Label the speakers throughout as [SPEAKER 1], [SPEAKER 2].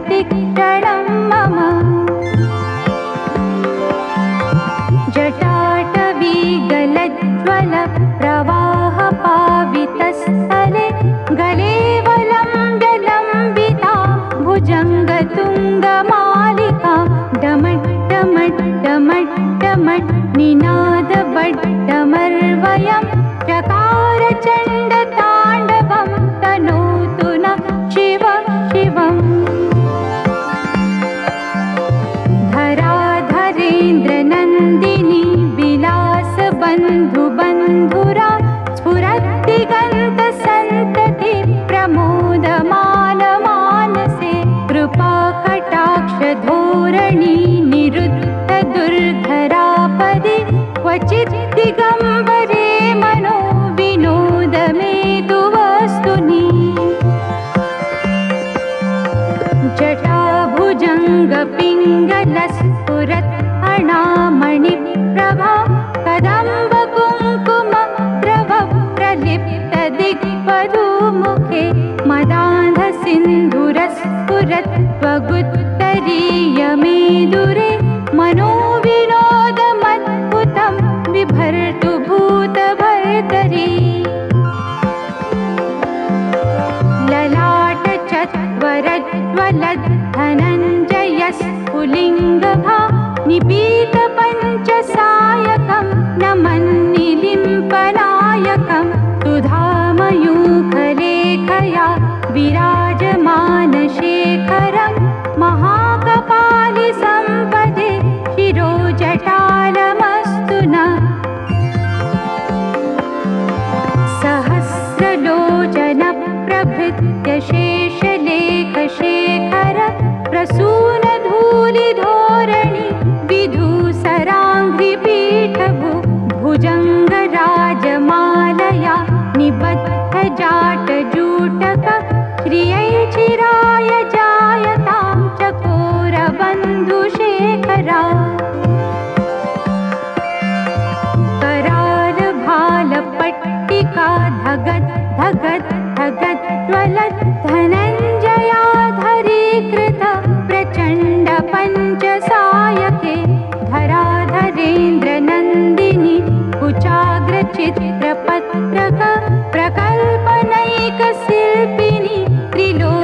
[SPEAKER 1] प्रतिक्षणं मम जटाटवीगलज्ज्वल प्रवाहपावितस्थले गलेवलम्ब्य लम्बिता भुजङ्गतुङ्गमालिका डमट्टमट्टमट्टमट् निनादबड्डमर्वयं चकारचण्डताण्डवं तनोतु न शिव शिवम् धराधरेन्द्रनन्दिनी विलासबन्धुबन्धुरा स्फुरद्दिगन्तसन्तति प्रमोदमानमानसे कृपाकटाक्षधोरणी निरुद्धदुर्धरापदि क्वचित् दिगम्बरे मनो विनोदमेतु वस्तुनि जटाभुजङ्गपिङ्गलस्फुरत् अणामणिप्रभा कदम्बकुङ्कुमद्रवप्रलिप्तदिग्वधूमुखे मदान्धसिन्धुरस्फुरत् त्वगुत्तरीयमेदुरे मनोविनोदमद्भुतं बिभर्तु भूतभर्तरी ललाटचत्वरज्वलद्धनञ्जयस्फुलिङ्गभा निपीतपञ्चसायकं नमन्निलिम्पनायकं सुधामयूखलेखया विराजमानशेखरं महाकपालिसम्पदे शिरोजटालमस्तु न सहस्रलोचनप्रभृत्य शेषलेखशेखर प्रसूनधूलिधोरणि विधूसराङ्घ्रिपीठभु भुजङ्गराजमालया निबद्धजाटजूटक श्रियै चिराय जायतां चकोरबन्धुशेखरा करालभालपट्टिका धगत् धगत् धगत् ज्वलत् धनञ्जयाधरीकृत प्रचण्ड पञ्चसायके धराधरेन्द्रनन्दिनी कुचाग्रचित्रपत्रक प्रकल्पनैकशिल्पिनी त्रिलोचनेरतिर्मम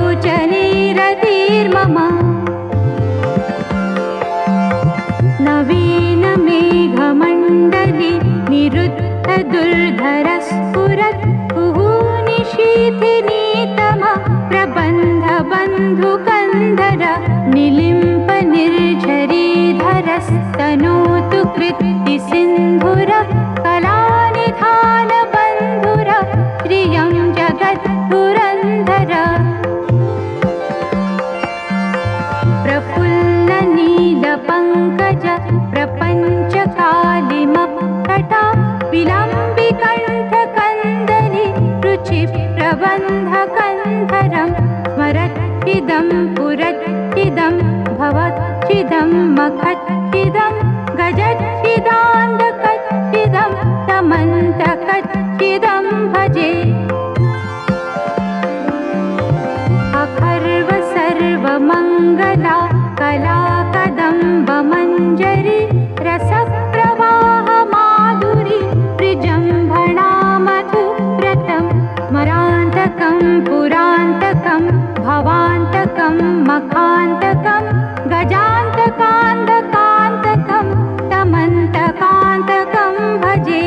[SPEAKER 1] नवीनमेघमण्डली निरुद्धदुर्धरस्फुरत् कुहूनिशीथिनीतम प्रबन्धबन्धुकन्धर निलिम्पनिर्झरीधरस्तनोतु कृत्तिसिन्धुर कलानिधानबन्धुर श्रियं जगद्धुरन्धर प्रफुल्लनीलपङ्कज प्रपञ्चकालिमपटा विलम्बिकण्ठकन्दली रुचिप्रबन्धकन्धरं स्मरच्चिदं पुरच्चिदं भवच्चिदं मखच्चिदं गजच्चिदान्धकच्चिदं तमन्तकच्चिदं भजे अखर्व सर्वमङ्गला कला कदम्बमञ्जरी रसप्रवाहमाधुरी त्रिजम्भणा मधुव्रतं स्मरान्तकं पुरान्तकं भवान्तकं मखान्तकं गजान्तकान्तकान्तकं तमन्तकान्तकं भजे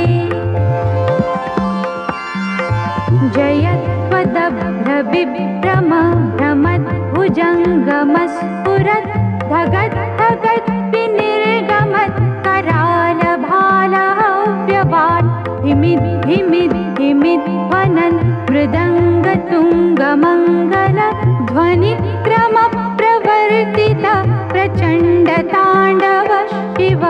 [SPEAKER 1] जयत्वदभ्रविभ्रम भ्रमद्भुजङ्गमस्फुरत् धगत् धगत् विनिर्गमत् करालभालहव्यवाट् धिमिद् धिमिद् धिमिद् ध्वनन् मृदङ्गतुङ्गमङ्गल ध्वनिक्रमप्रवर्तित प्रचण्डताण्डव शिव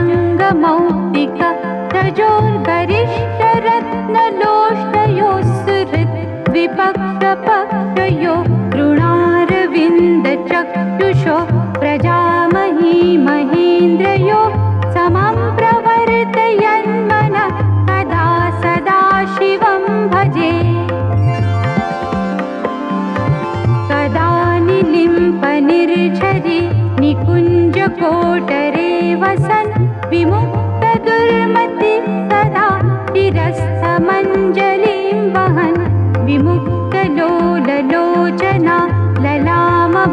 [SPEAKER 1] दृशद्विचित्रतल्पयोर्भुजङ्गमौक्तिक रजोर्गरिष्ठरत्नलोष्टयोस्सृद्विपक्षपक्षयो तृणारविन्दचक्षुषो प्रजामही महेन्द्रयो समं प्रवर्तयन्मनः कदा सदा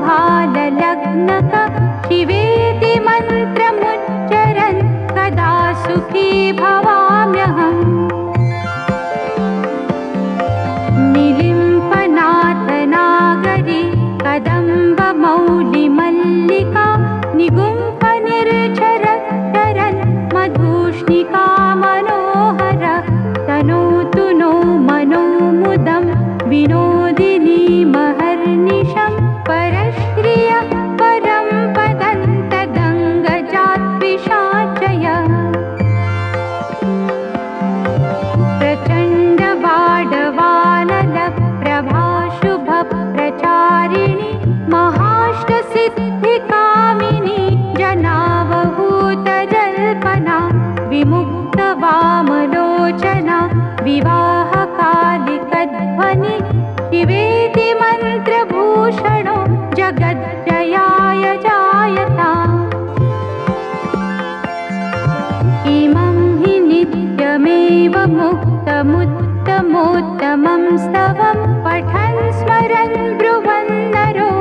[SPEAKER 1] भाललग्नक शिवेति मन्त्रमुच्चरन् कदा सुखी भवाम्यहम् निलिम्पनाथनागरी कदम्बमौलिमल्लिका निगुम्फनिर्झरन् मधुष्णिका मनोहर तनोतु नो मनोमुदं विनोदिनी महर्निशं परश्रिय परं पदन्तदङ्गजात्पिशाचय प्रचण्डवाडवानलप्रभाशुभप्रचारिणि महाष्टसिद्धिकामिनी जनावहूतजल्पना विमुक्तवामलोचना विवाहकालिकध्वनि शिवेति मन्त्रभूषणो जगज्जयाय जायता इमं हि नित्यमेव मुक्तमुत्तमोत्तमं स्तवं पठन् स्मरन् ब्रुवन् नरो